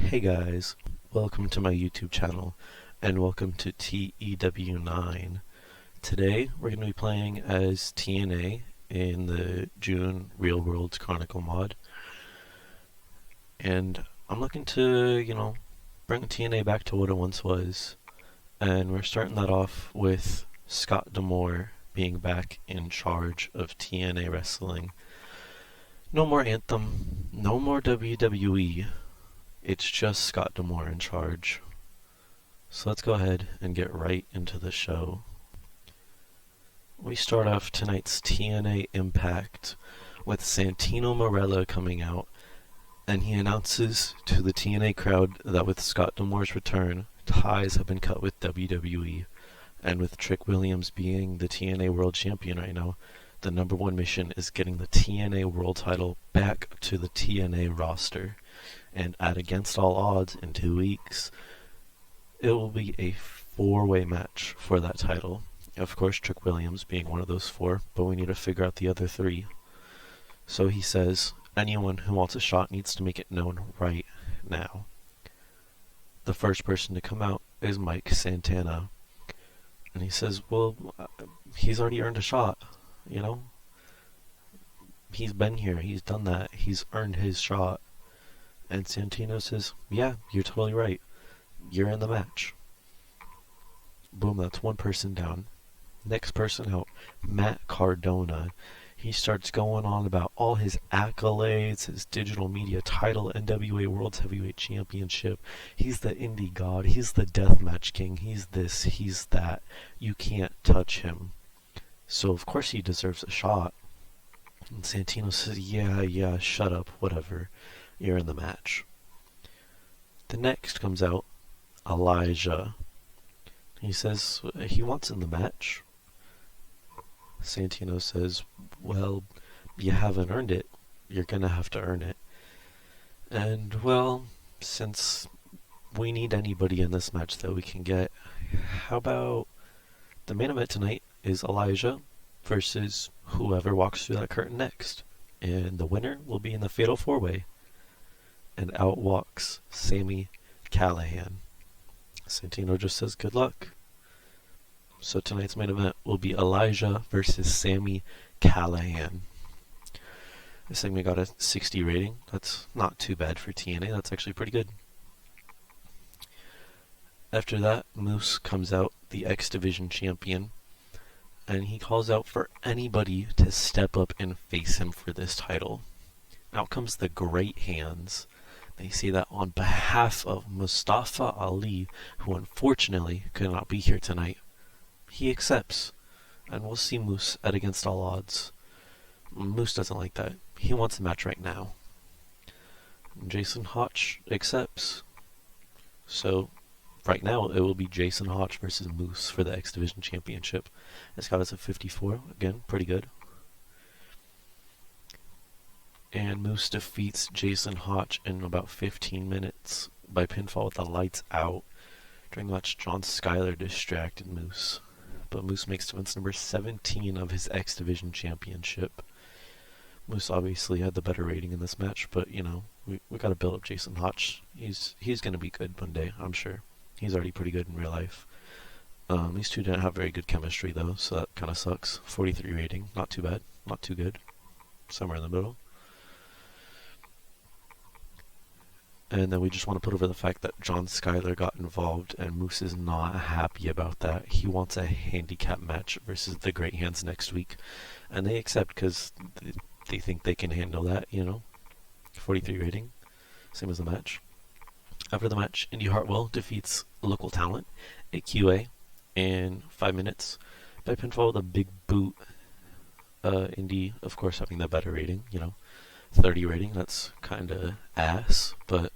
Hey guys, welcome to my YouTube channel and welcome to TEW IX. Today we're going to be playing as TNA in the June Real World Chronicle mod, and I'm looking to, bring TNA back to what it once was, and we're starting that off with Scott D'Amore being back in charge of TNA Wrestling. No more Anthem, no more WWE. It's just Scott D'Amore in charge. So let's go ahead and get right into the show. We start off tonight's TNA Impact with Santino Marella coming out, and he announces to the TNA crowd that with Scott D'Amore's return, ties have been cut with WWE, and with Trick Williams being the TNA World Champion right now, the #1 mission is getting the TNA World title back to the TNA roster. And at Against All Odds in 2 weeks, it will be a 4-way match for that title. Of course, Trick Williams being one of those 4, but we need to figure out the other 3. So he says, anyone who wants a shot needs to make it known right now. The first person to come out is Mike Santana. And he says, well, he's already earned a shot, He's been here, he's done that, he's earned his shot. And Santino says, yeah, you're totally right. You're in the match. Boom, that's one person down. Next person out, Matt Cardona. He starts going on about all his accolades, his digital media title, NWA World Heavyweight Championship. He's the indie god. He's the deathmatch king. He's this, he's that. You can't touch him. So of course he deserves a shot. And Santino says, yeah, shut up, whatever. You're in the match. The next comes out, Elijah. He says he wants in the match. Santino says, well, you haven't earned it. You're gonna have to earn it. And, well, since we need anybody in this match that we can get, how about the main event tonight is Elijah versus whoever walks through that curtain next. And the winner will be in the Fatal 4-Way. And out walks Sami Callihan. Santino just says good luck. So tonight's main event will be Elijah versus Sami Callihan. This segment got a 60 rating. That's not too bad for TNA. That's actually pretty good. After that, Moose comes out, the X Division champion, and he calls out for anybody to step up and face him for this title. Out comes the Great Hands. They say that on behalf of Mustafa Ali, who unfortunately could not be here tonight. He accepts, and we'll see Moose at Against All Odds. Moose doesn't like that. He wants a match right now. Jason Hotch accepts. So, right now, it will be Jason Hotch versus Moose for the X Division Championship. It's got us at 54. Again, pretty good. And Moose defeats Jason Hotch in about 15 minutes by pinfall with the lights out. During the match, John Skyler distracted Moose. But Moose makes defense number 17 of his X Division Championship. Moose obviously had the better rating in this match, but we gotta build up Jason Hotch. He's gonna be good one day, I'm sure. He's already pretty good in real life. These two didn't have very good chemistry though, so that kinda sucks. 43 rating, not too bad, not too good. Somewhere in the middle. And then we just want to put over the fact that John Skyler got involved, and Moose is not happy about that. He wants a handicap match versus the Great Hands next week. And they accept because they think they can handle that, 43 rating, same as the match. After the match, Indy Hartwell defeats local talent, AQA, in 5 minutes by pinfall with a big boot. Indy, of course, having the better rating, 30 rating, that's kinda ass, but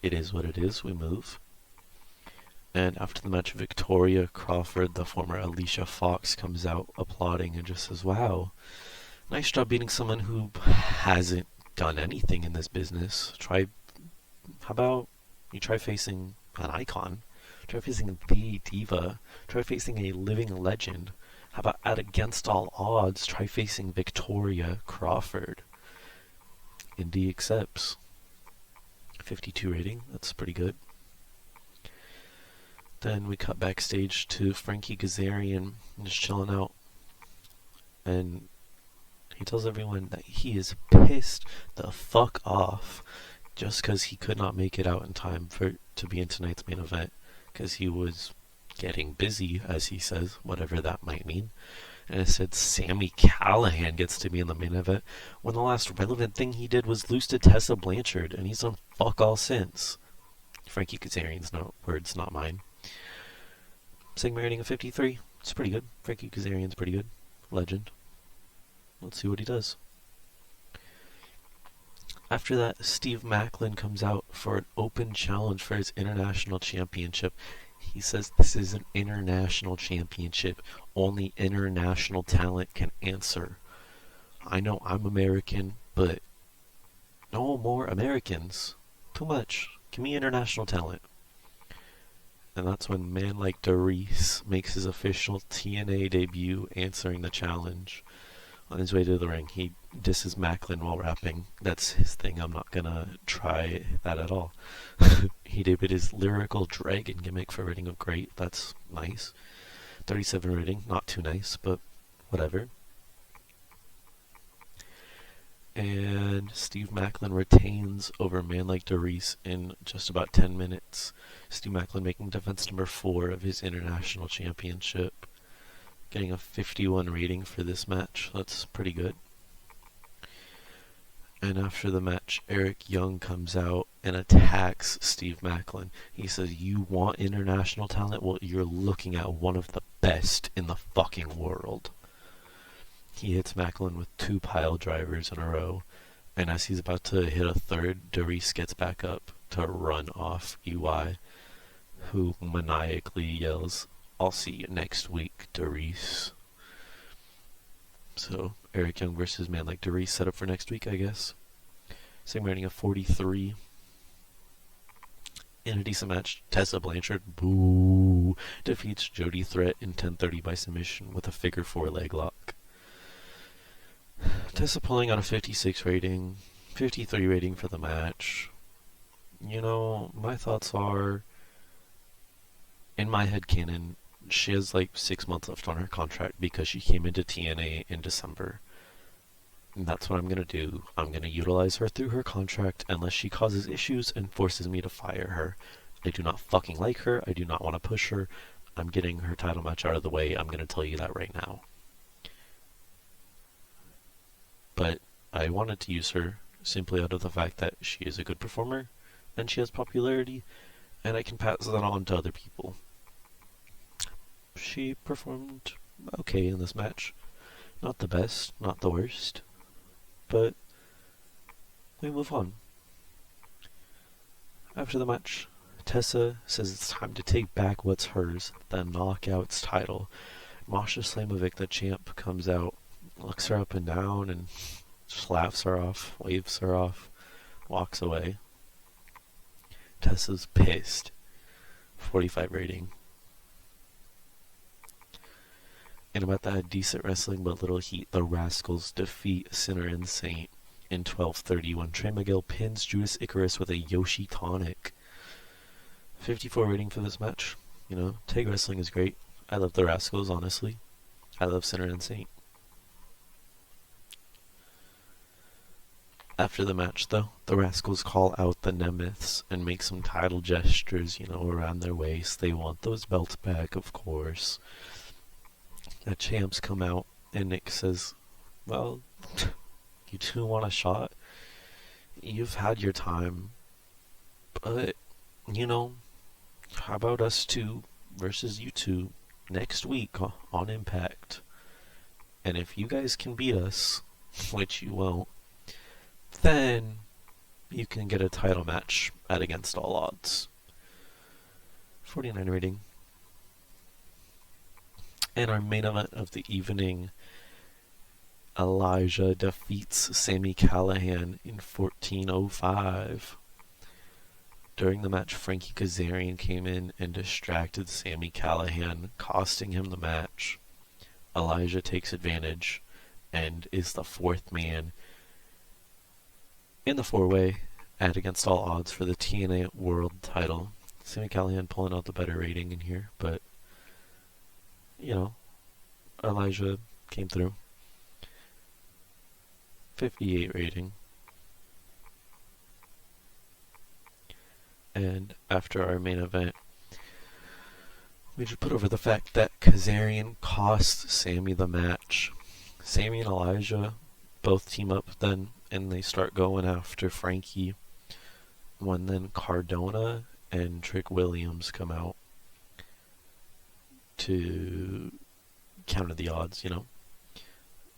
it is what it is, we move. And after the match, Victoria Crawford, the former Alicia Fox, comes out applauding and just says, wow, nice job beating someone who hasn't done anything in this business. How about you try facing an icon? Try facing the diva. Try facing a living legend. How about at Against All Odds, try facing Victoria Crawford? Indy accepts. 52 rating. That's pretty good. Then we cut backstage to Frankie Kazarian just chilling out, and he tells everyone that he is pissed the fuck off just because he could not make it out in time to be in tonight's main event, because he was getting busy, as he says, whatever that might mean. And it said Sami Callihan gets to be in the main event when the last relevant thing he did was lose to Tessa Blanchard, and he's done fuck all since. Frankie Kazarian's words, not mine. Segment rating of 53. It's pretty good. Frankie Kazarian's pretty good. Legend. Let's see what he does. After that, Steve Maclin comes out for an open challenge for his international championship. He says this is an international championship. Only international talent can answer. I know I'm American, but no more Americans. Too much. Give me international talent. And that's when man like Darius makes his official TNA debut, answering the challenge. On his way to the ring, he disses Maclin while rapping. That's his thing. I'm not gonna try that at all. He debuted his lyrical dragon gimmick for rating of great. That's nice. 37 rating. Not too nice, but whatever. And Steve Maclin retains over man like Darius in just about 10 minutes. Steve Maclin making defense number 4 of his international championship. Getting a 51 rating for this match. That's pretty good. And after the match, Eric Young comes out and attacks Steve Maclin. He says, you want international talent? Well, you're looking at one of the best in the fucking world. He hits Maclin with 2 pile drivers in a row. And as he's about to hit a third, Darius gets back up to run off EY, who maniacally yells, I'll see you next week, Darius. So, Eric Young versus man like Darius set up for next week, I guess. Same rating of 43. In a decent match, Tessa Blanchard, boo, defeats Jody Threat in 10:30 by submission with a figure 4 leg lock. Tessa pulling out a 56 rating, 53 rating for the match. You know, my thoughts are, in my headcanon, she has like 6 months left on her contract because she came into TNA in December. And that's what I'm going to do. I'm going to utilize her through her contract unless she causes issues and forces me to fire her. I do not fucking like her. I do not want to push her. I'm getting her title match out of the way. I'm going to tell you that right now. But I wanted to use her simply out of the fact that she is a good performer and she has popularity, and I can pass that on to other people. She performed okay in this match. Not the best, not the worst, but we move on. After the match, Tessa says it's time to take back what's hers, the Knockouts title. Masha Slamovic, the champ, comes out, looks her up and down, and just laughs her off, waves her off, walks away. Tessa's pissed. 45 rating. And about that decent wrestling but little heat, the Rascals defeat Sinner and Saint in 12:30 when Trey Miguel pins Judas Icarus with a Yoshi Tonic. 54 rating for this match. You know, tag wrestling is great. I love the Rascals, honestly. I love Sinner and Saint. After the match, though, the Rascals call out the Nemeths and make some title gestures, you know, around their waist. They want those belts back, of course. The champs come out, and Nick says, well, you two want a shot? You've had your time. But, you know, how about us two versus you two next week on Impact? And if you guys can beat us, which you won't, then you can get a title match at Against All Odds. 49 rating. And our main event of the evening, Elijah defeats Sami Callihan in 14:05. During the match, Frankie Kazarian came in and distracted Sami Callihan, costing him the match. Elijah takes advantage and is the fourth man in the four-way at against all odds for the TNA World title. Sami Callihan pulling out the better rating in here, but, you know, Elijah came through. 58 rating. And after our main event, we just put over the fact that Kazarian cost Sami the match. Sami and Elijah both team up then, and they start going after Frankie, when then Cardona and Trick Williams come out to counter the odds,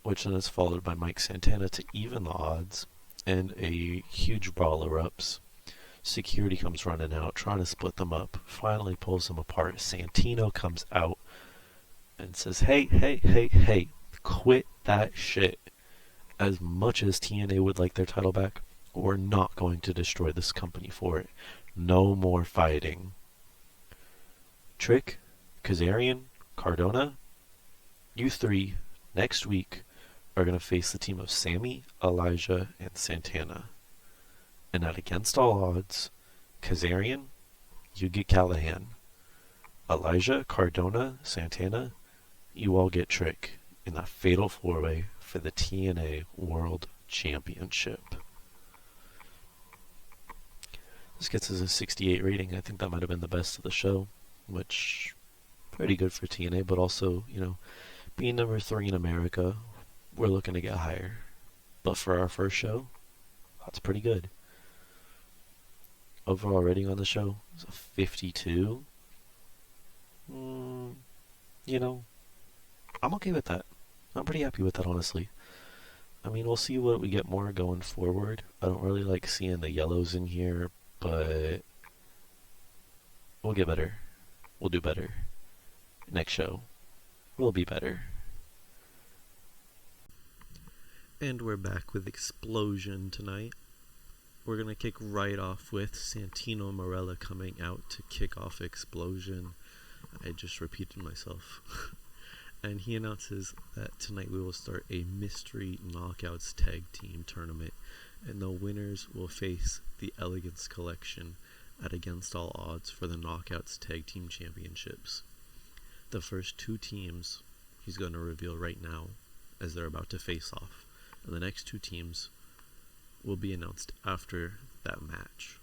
which then is followed by Mike Santana to even the odds, and a huge brawl erupts. Security comes running out, trying to split them up, finally pulls them apart. Santino comes out and says, hey, quit that shit. As much as TNA would like their title back, we're not going to destroy this company for it. No more fighting. Trick, Kazarian, Cardona, you three, next week, are going to face the team of Sami, Elijah, and Santana. And at against all odds, Kazarian, you get Callihan. Elijah, Cardona, Santana, you all get Trick in that fatal four-way for the TNA World Championship. This gets us a 68 rating. I think that might have been the best of the show, which pretty good for TNA, but also, being number 3 in America, we're looking to get higher. But for our first show, that's pretty good. Overall rating on the show is a 52. I'm okay with that. I'm pretty happy with that, honestly. I mean, we'll see what we get more going forward. I don't really like seeing the yellows in here, but we'll get better. We'll do better. Next show, we'll be better. And we're back with Explosion tonight. We're going to kick right off with Santino Marella coming out to kick off Explosion. I just repeated myself. And he announces that tonight we will start a Mystery Knockouts Tag Team Tournament, and the winners will face the Elegance Collection at against all odds for the Knockouts Tag Team Championships. The first 2 teams he's going to reveal right now as they're about to face off, and the next 2 teams will be announced after that match.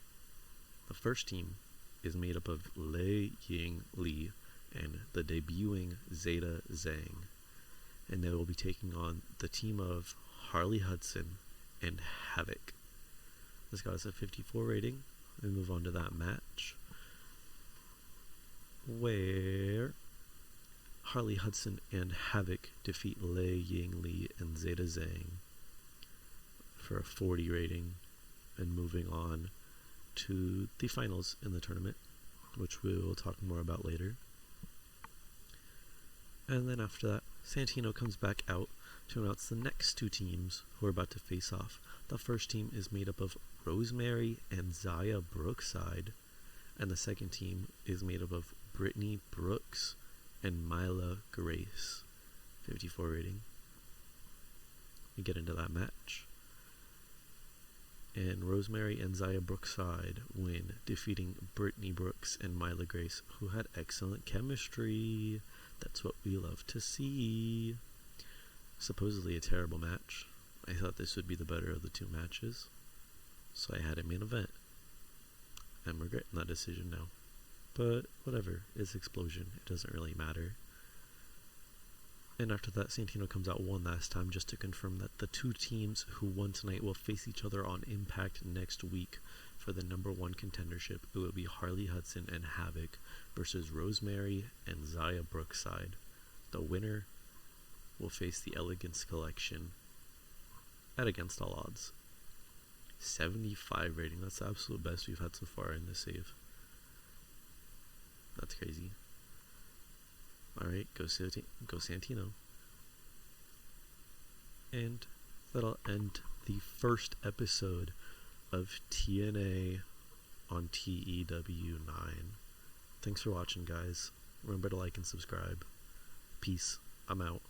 The first team is made up of Lei Ying Li and the debuting Zeta Zhang, and they will be taking on the team of Harley Hudson and Havoc. This got us a 54 rating. We move on to that match, where Harley Hudson and Havoc defeat Lei Ying Li and Zeta Zhang for a 40 rating, and moving on to the finals in the tournament, which we will talk more about later. And then after that, Santino comes back out to announce the next 2 teams who are about to face off. The first team is made up of Rosemary and Zaya Brookside, and the second team is made up of Brittany Brooks and Myla Grace. 54 rating. We get into that match, and Rosemary and Zaya Brookside win, defeating Brittany Brooks and Myla Grace, who had excellent chemistry. That's what we love to see. Supposedly a terrible match. I thought this would be the better of the 2 matches, so I had a main event. I'm regretting that decision now, but whatever, it's Explosion, it doesn't really matter. And after that, Santino comes out one last time just to confirm that the 2 teams who won tonight will face each other on Impact next week for the number 1 contendership. It will be Harley Hudson and Havoc versus Rosemary and Zaya Brookside. The winner will face the Elegance Collection at against all odds. 75 rating. That's the absolute best we've had so far in this save. That's crazy. Alright, go Santino. And that'll end the first episode of TNA on TEW 9. Thanks for watching, guys. Remember to like and subscribe. Peace. I'm out.